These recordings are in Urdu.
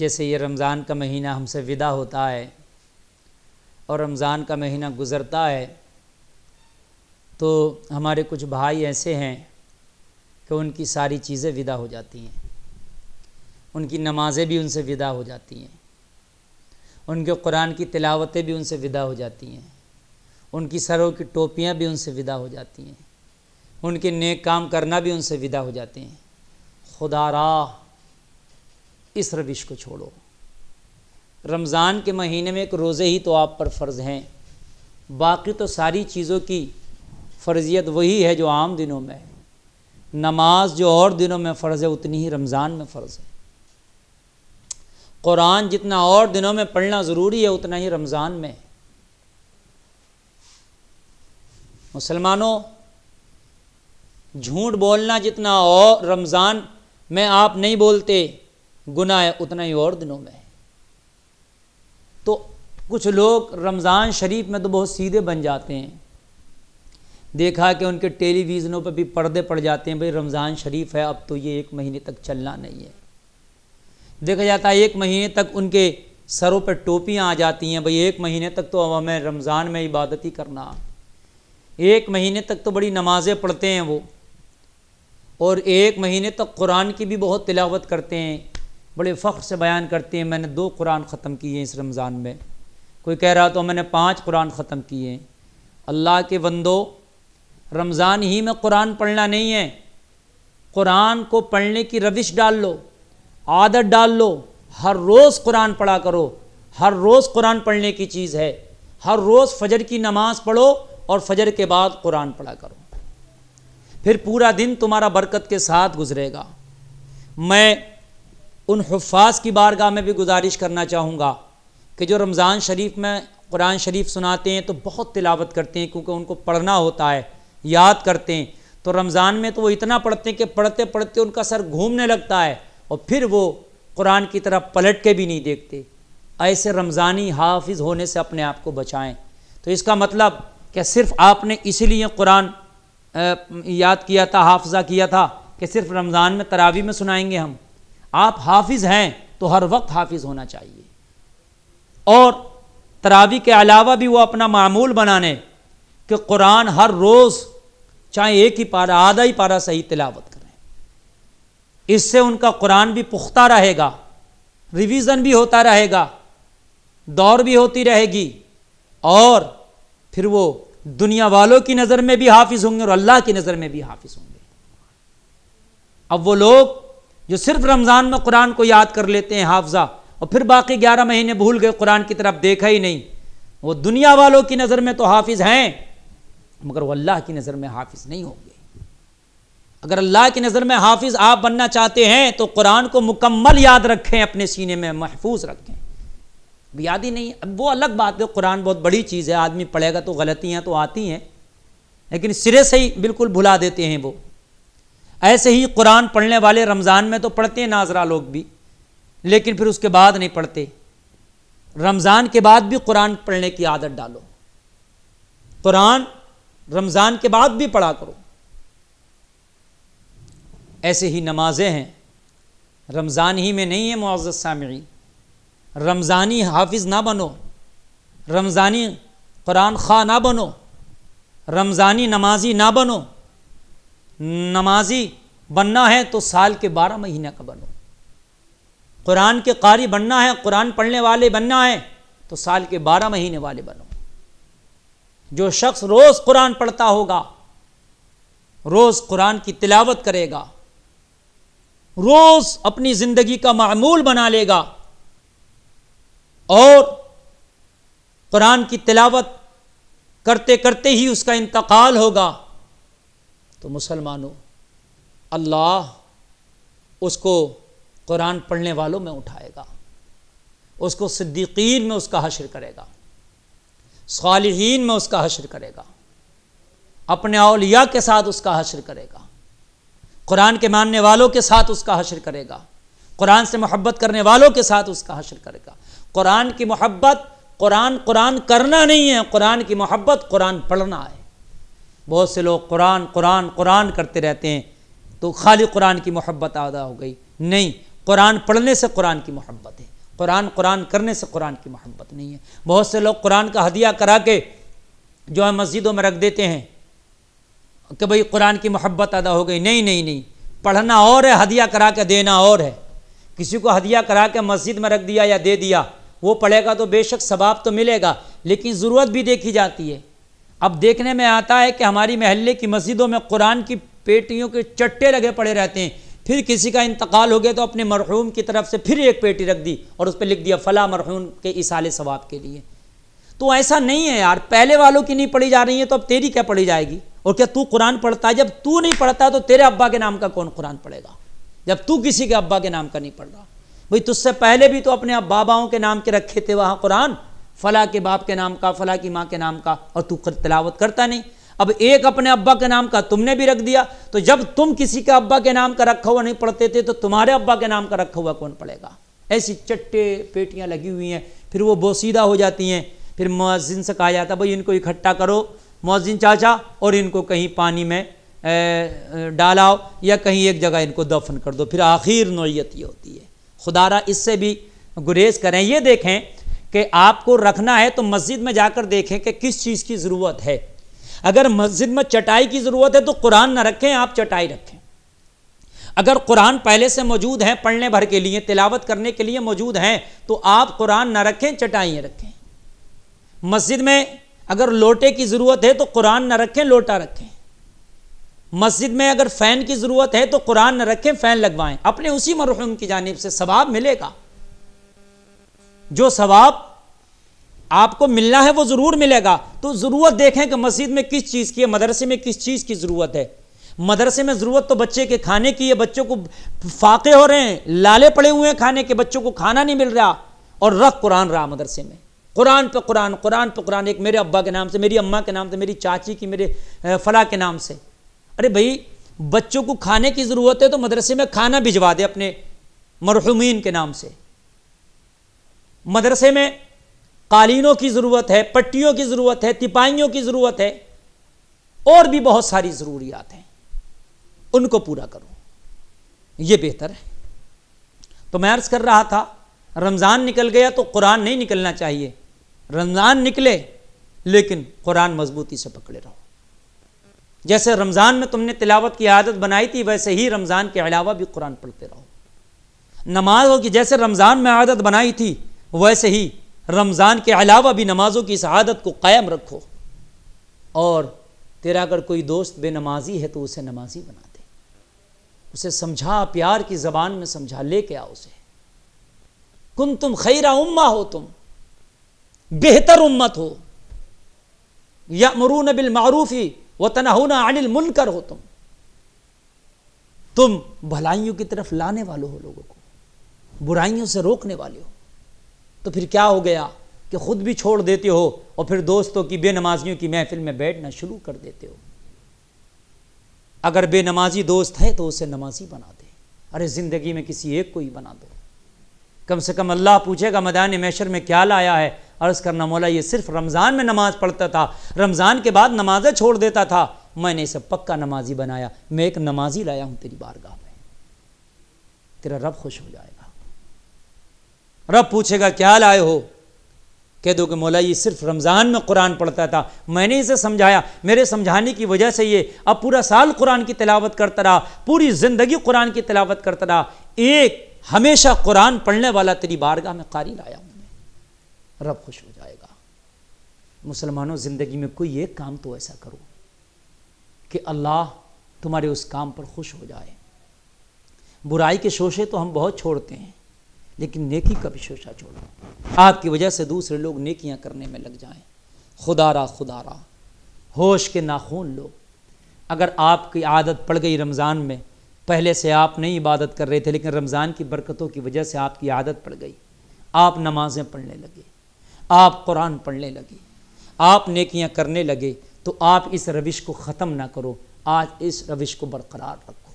جیسے یہ رمضان کا مہینہ ہم سے ودا ہوتا ہے اور رمضان کا مہینہ گزرتا ہے تو ہمارے کچھ بھائی ایسے ہیں کہ ان کی ساری چیزیں ودا ہو جاتی ہیں، ان کی نمازیں بھی ان سے ودا ہو جاتی ہیں، ان کے قرآن کی تلاوتیں بھی ان سے ودا ہو جاتی ہیں، ان کی سروں کی ٹوپیاں بھی ان سے ودا ہو جاتی ہیں، ان کے نیک کام کرنا بھی ان سے ودا ہو جاتے ہیں۔ خدا را اس روش کو چھوڑو۔ رمضان کے مہینے میں ایک روزے ہی تو آپ پر فرض ہیں، باقی تو ساری چیزوں کی فرضیت وہی ہے جو عام دنوں میں ہے۔ نماز جو اور دنوں میں فرض ہے اتنی ہی رمضان میں فرض ہے۔ قرآن جتنا اور دنوں میں پڑھنا ضروری ہے اتنا ہی رمضان میں۔ مسلمانوں، جھوٹ بولنا جتنا اور رمضان میں آپ نہیں بولتے گناہ ہے اتنا ہی اور دنوں میں ہے۔ تو کچھ لوگ رمضان شریف میں تو بہت سیدھے بن جاتے ہیں، دیکھا کہ ان کے ٹیلی ویژنوں پہ بھی پردے پڑ جاتے ہیں، بھئی رمضان شریف ہے اب تو یہ 1 مہینے تک چلنا نہیں ہے۔ دیکھا جاتا ہے 1 مہینے تک ان کے سروں پہ ٹوپیاں آ جاتی ہیں، بھئی 1 مہینے تک تو ہمیں رمضان میں عبادت ہی کرنا، 1 مہینے تک تو بڑی نمازیں پڑھتے ہیں وہ، اور 1 مہینے تک قرآن کی بھی بہت تلاوت کرتے ہیں، بڑے فخر سے بیان کرتے ہیں میں نے 2 قرآن ختم کیے ہیں اس رمضان میں، کوئی کہہ رہا تو میں نے 5 قرآن ختم کیے ہیں۔ اللہ کے بندو، رمضان ہی میں قرآن پڑھنا نہیں ہے، قرآن کو پڑھنے کی روش ڈال لو، عادت ڈال لو، ہر روز قرآن پڑھا کرو، ہر روز قرآن پڑھنے کی چیز ہے، ہر روز فجر کی نماز پڑھو اور فجر کے بعد قرآن پڑھا کرو، پھر پورا دن تمہارا برکت کے ساتھ گزرے گا۔ میں ان حفاظ کی بارگاہ میں بھی گزارش کرنا چاہوں گا کہ جو رمضان شریف میں قرآن شریف سناتے ہیں تو بہت تلاوت کرتے ہیں کیونکہ ان کو پڑھنا ہوتا ہے، یاد کرتے ہیں، تو رمضان میں تو وہ اتنا پڑھتے ہیں کہ پڑھتے پڑھتے ان کا سر گھومنے لگتا ہے اور پھر وہ قرآن کی طرف پلٹ کے بھی نہیں دیکھتے۔ ایسے رمضانی حافظ ہونے سے اپنے آپ کو بچائیں۔ تو اس کا مطلب کہ صرف آپ نے اسی لیے قرآن یاد کیا تھا، حافظہ کیا تھا کہ صرف رمضان میں تراویح میں سنائیں گے ہم؟ آپ حافظ ہیں تو ہر وقت حافظ ہونا چاہیے، اور تراویح کے علاوہ بھی وہ اپنا معمول بنانے کہ قرآن ہر روز چاہے 1 ہی پارہ، آدھا ہی پارہ صحیح تلاوت کریں۔ اس سے ان کا قرآن بھی پختہ رہے گا، ریویژن بھی ہوتا رہے گا، دور بھی ہوتی رہے گی، اور پھر وہ دنیا والوں کی نظر میں بھی حافظ ہوں گے اور اللہ کی نظر میں بھی حافظ ہوں گے۔ اب وہ لوگ جو صرف رمضان میں قرآن کو یاد کر لیتے ہیں حافظہ اور پھر باقی 11 مہینے بھول گئے، قرآن کی طرف دیکھا ہی نہیں، وہ دنیا والوں کی نظر میں تو حافظ ہیں مگر وہ اللہ کی نظر میں حافظ نہیں ہوں گے۔ اگر اللہ کی نظر میں حافظ آپ بننا چاہتے ہیں تو قرآن کو مکمل یاد رکھیں، اپنے سینے میں محفوظ رکھیں۔ یاد ہی نہیں، اب وہ الگ بات ہے، قرآن بہت بڑی چیز ہے، آدمی پڑھے گا تو غلطیاں تو آتی ہیں، لیکن سرے سے ہی بالکل بھلا دیتے ہیں وہ۔ ایسے ہی قرآن پڑھنے والے رمضان میں تو پڑھتے ہیں ناظرہ لوگ بھی، لیکن پھر اس کے بعد نہیں پڑھتے۔ رمضان کے بعد بھی قرآن پڑھنے کی عادت ڈالو، قرآن رمضان کے بعد بھی پڑھا کرو۔ ایسے ہی نمازیں ہیں، رمضان ہی میں نہیں ہے معزز سامعین، رمضانی حافظ نہ بنو، رمضانی قرآن خواہ نہ بنو، رمضانی نمازی نہ بنو۔ نمازی بننا ہے تو سال کے 12 مہینے کا بنو، قرآن کے قاری بننا ہے، قرآن پڑھنے والے بننا ہے تو سال کے 12 مہینے والے بنو۔ جو شخص روز قرآن پڑھتا ہوگا، روز قرآن کی تلاوت کرے گا، روز اپنی زندگی کا معمول بنا لے گا اور قرآن کی تلاوت کرتے کرتے ہی اس کا انتقال ہوگا، تو مسلمانوں اللہ اس کو قرآن پڑھنے والوں میں اٹھائے گا، اس کو صدیقین میں اس کا حشر کرے گا، صالحین میں اس کا حشر کرے گا، اپنے اولیاء کے ساتھ اس کا حشر کرے گا، قرآن کے ماننے والوں کے ساتھ اس کا حشر کرے گا، قرآن سے محبت کرنے والوں کے ساتھ اس کا حشر کرے گا۔ قرآن کی محبت قرآن کرنا نہیں ہے، قرآن کی محبت قرآن پڑھنا ہے۔ بہت سے لوگ قرآن کرتے رہتے ہیں تو خالی قرآن کی محبت ادا ہو گئی، نہیں، قرآن پڑھنے سے قرآن کی محبت ہے۔ قرآن کرنے سے قرآن کی محبت نہیں ہے۔ بہت سے لوگ قرآن کا ہدیہ کرا کے جو ہے مسجدوں میں رکھ دیتے ہیں کہ بھئی قرآن کی محبت ادا ہو گئی۔ نہیں، پڑھنا اور ہے، ہدیہ کرا کے دینا اور ہے۔ کسی کو ہدیہ کرا کے مسجد میں رکھ دیا یا دے دیا، وہ پڑھے گا تو بے شک ثواب تو ملے گا، لیکن ضرورت بھی دیکھی جاتی ہے۔ اب دیکھنے میں آتا ہے کہ ہماری محلے کی مسجدوں میں قرآن کی پیٹیوں کے چٹے لگے پڑے رہتے ہیں، پھر کسی کا انتقال ہو گیا تو اپنے مرحوم کی طرف سے پھر ایک پیٹی رکھ دی اور اس پہ لکھ دیا فلاں مرحوم کے ایصال ثواب کے لیے۔ تو ایسا نہیں ہے یار، پہلے والوں کی نہیں پڑھی جا رہی ہیں تو اب تیری کیا پڑھی جائے گی؟ اور کیا تو قرآن پڑھتا ہے؟ جب تو نہیں پڑھتا تو تیرے ابا کے نام کا کون قرآن پڑھے گا؟ جب تو کسی کے ابا کے نام کا نہیں پڑھ رہا، بھئی تجھ سے پہلے بھی تو اپنے باباؤں کے نام کے رکھے تھے وہاں قرآن، فلاں کے باپ کے نام کا، فلاں کی ماں کے نام کا، اور تو تلاوت کرتا نہیں۔ اب ایک اپنے ابا کے نام کا تم نے بھی رکھ دیا، تو جب تم کسی کے ابا کے نام کا رکھا ہوا نہیں پڑھتے تھے تو تمہارے ابا کے نام کا رکھا ہوا کون پڑھے گا؟ ایسی چٹے پیٹیاں لگی ہوئی ہیں، پھر وہ بوسیدہ ہو جاتی ہیں۔ پھر مؤذن سے کہا جاتا بھئی ان کو اکٹھا کرو مؤذن چاچا، اور ان کو کہیں پانی میں ڈالاؤ یا کہیں ایک جگہ ان کو دفن کر دو۔ پھر آخر نوعیت یہ ہوتی ہے۔ خدا را اس سے بھی گریز کریں۔ یہ دیکھیں کہ آپ کو رکھنا ہے تو مسجد میں جا کر دیکھیں کہ کس چیز کی ضرورت ہے۔ اگر مسجد میں چٹائی کی ضرورت ہے تو قرآن نہ رکھیں، آپ چٹائی رکھیں۔ اگر قرآن پہلے سے موجود ہیں، پڑھنے بھر کے لیے، تلاوت کرنے کے لیے موجود ہیں، تو آپ قرآن نہ رکھیں، چٹائیاں رکھیں۔ مسجد میں اگر لوٹے کی ضرورت ہے تو قرآن نہ رکھیں، لوٹا رکھیں۔ مسجد میں اگر فین کی ضرورت ہے تو قرآن نہ رکھیں، فین لگوائیں۔ اپنے اسی مرحوم کی جانب سے ثواب ملے گا، جو ثواب آپ کو ملنا ہے وہ ضرور ملے گا۔ تو ضرورت دیکھیں کہ مسجد میں کس چیز کی ہے، مدرسے میں کس چیز کی ضرورت ہے۔ مدرسے میں ضرورت تو بچے کے کھانے کی ہے، بچوں کو فاقے ہو رہے ہیں، لالے پڑے ہوئے ہیں کھانے کے، بچوں کو کھانا نہیں مل رہا، اور رکھ قرآن رہا مدرسے میں، قرآن پہ قرآن، قرآن پہ قرآن، ایک میرے ابا کے نام سے، میری اماں کے نام سے، میری چاچی کی، میرے فلاں کے نام سے۔ ارے بھائی بچوں کو کھانے کی ضرورت ہے تو مدرسے میں کھانا بھجوا دے اپنے مرحومین کے نام سے۔ مدرسے میں قالینوں کی ضرورت ہے، پٹیوں کی ضرورت ہے، تپائیوں کی ضرورت ہے، اور بھی بہت ساری ضروریات ہیں، ان کو پورا کرو، یہ بہتر ہے۔ تو میں عرض کر رہا تھا رمضان نکل گیا تو قرآن نہیں نکلنا چاہیے۔ رمضان نکلے لیکن قرآن مضبوطی سے پکڑے رہو۔ جیسے رمضان میں تم نے تلاوت کی عادت بنائی تھی، ویسے ہی رمضان کے علاوہ بھی قرآن پڑھتے رہو۔ نمازوں کی جیسے رمضان میں عادت بنائی تھی، ویسے ہی رمضان کے علاوہ بھی نمازوں کی اس عادت کو قائم رکھو۔ اور تیرا اگر کوئی دوست بے نمازی ہے تو اسے نمازی بنا دے، اسے سمجھا، پیار کی زبان میں سمجھا، لے کے آؤ اسے۔ کنتم خیر امہ ہو، تم بہتر امت ہو، یأمرون بالمعروف وتنہون عن المنکر ہو، تم بھلائیوں کی طرف لانے والے ہو، لوگوں کو برائیوں سے روکنے والے ہو۔ تو پھر کیا ہو گیا کہ خود بھی چھوڑ دیتے ہو اور پھر دوستوں کی، بے نمازیوں کی محفل میں بیٹھنا شروع کر دیتے ہو۔ اگر بے نمازی دوست ہے تو اسے نمازی بنا دے۔ ارے زندگی میں کسی ایک کو ہی بنا دو، کم سے کم اللہ پوچھے گا میدان محشر میں کیا لایا ہے؟ عرض کرنا مولا یہ صرف رمضان میں نماز پڑھتا تھا، رمضان کے بعد نمازیں چھوڑ دیتا تھا، میں نے اسے پکا نمازی بنایا، میں ایک نمازی لایا ہوں تیری بارگاہ میں۔ تیرا رب خوش ہو جائے گا۔ رب پوچھے گا کیا لائے ہو؟ کہہ دو کہ مولا یہ صرف رمضان میں قرآن پڑھتا تھا، میں نے اسے سمجھایا، میرے سمجھانے کی وجہ سے یہ اب پورا سال قرآن کی تلاوت کرتا رہا، پوری زندگی قرآن کی تلاوت کرتا رہا، ایک ہمیشہ قرآن پڑھنے والا تیری بارگاہ میں قاری لایا ہوں میں۔ رب خوش ہو جائے گا۔ مسلمانوں زندگی میں کوئی ایک کام تو ایسا کرو کہ اللہ تمہارے اس کام پر خوش ہو جائے۔ برائی کے شوشے تو ہم بہت چھوڑتے ہیں، لیکن نیکی کا بھی شوشہ چھوڑو، آپ کی وجہ سے دوسرے لوگ نیکیاں کرنے میں لگ جائیں۔ خدا را ہوش کے ناخون لو۔ اگر آپ کی عادت پڑ گئی رمضان میں، پہلے سے آپ نہیں عبادت کر رہے تھے لیکن رمضان کی برکتوں کی وجہ سے آپ کی عادت پڑ گئی، آپ نمازیں پڑھنے لگے، آپ قرآن پڑھنے لگے، آپ نیکیاں کرنے لگے، تو آپ اس روش کو ختم نہ کرو، آج اس روش کو برقرار رکھو،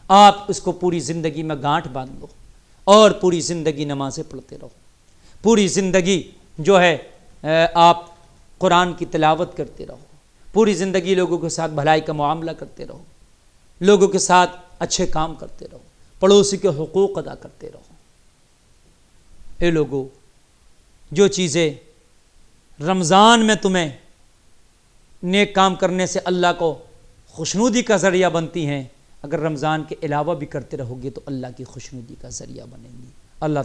آپ اس کو پوری زندگی میں گانٹھ باندھ لو اور پوری زندگی نمازیں پڑھتے رہو، پوری زندگی جو ہے آپ قرآن کی تلاوت کرتے رہو، پوری زندگی لوگوں کے ساتھ بھلائی کا معاملہ کرتے رہو، لوگوں کے ساتھ اچھے کام کرتے رہو، پڑوسی کے حقوق ادا کرتے رہو۔ اے لوگو، جو چیزیں رمضان میں تمہیں نیک کام کرنے سے اللہ کو خوشنودی کا ذریعہ بنتی ہیں، اگر رمضان کے علاوہ بھی کرتے رہو گے تو اللہ کی خوشنودی کا ذریعہ بنیں گی۔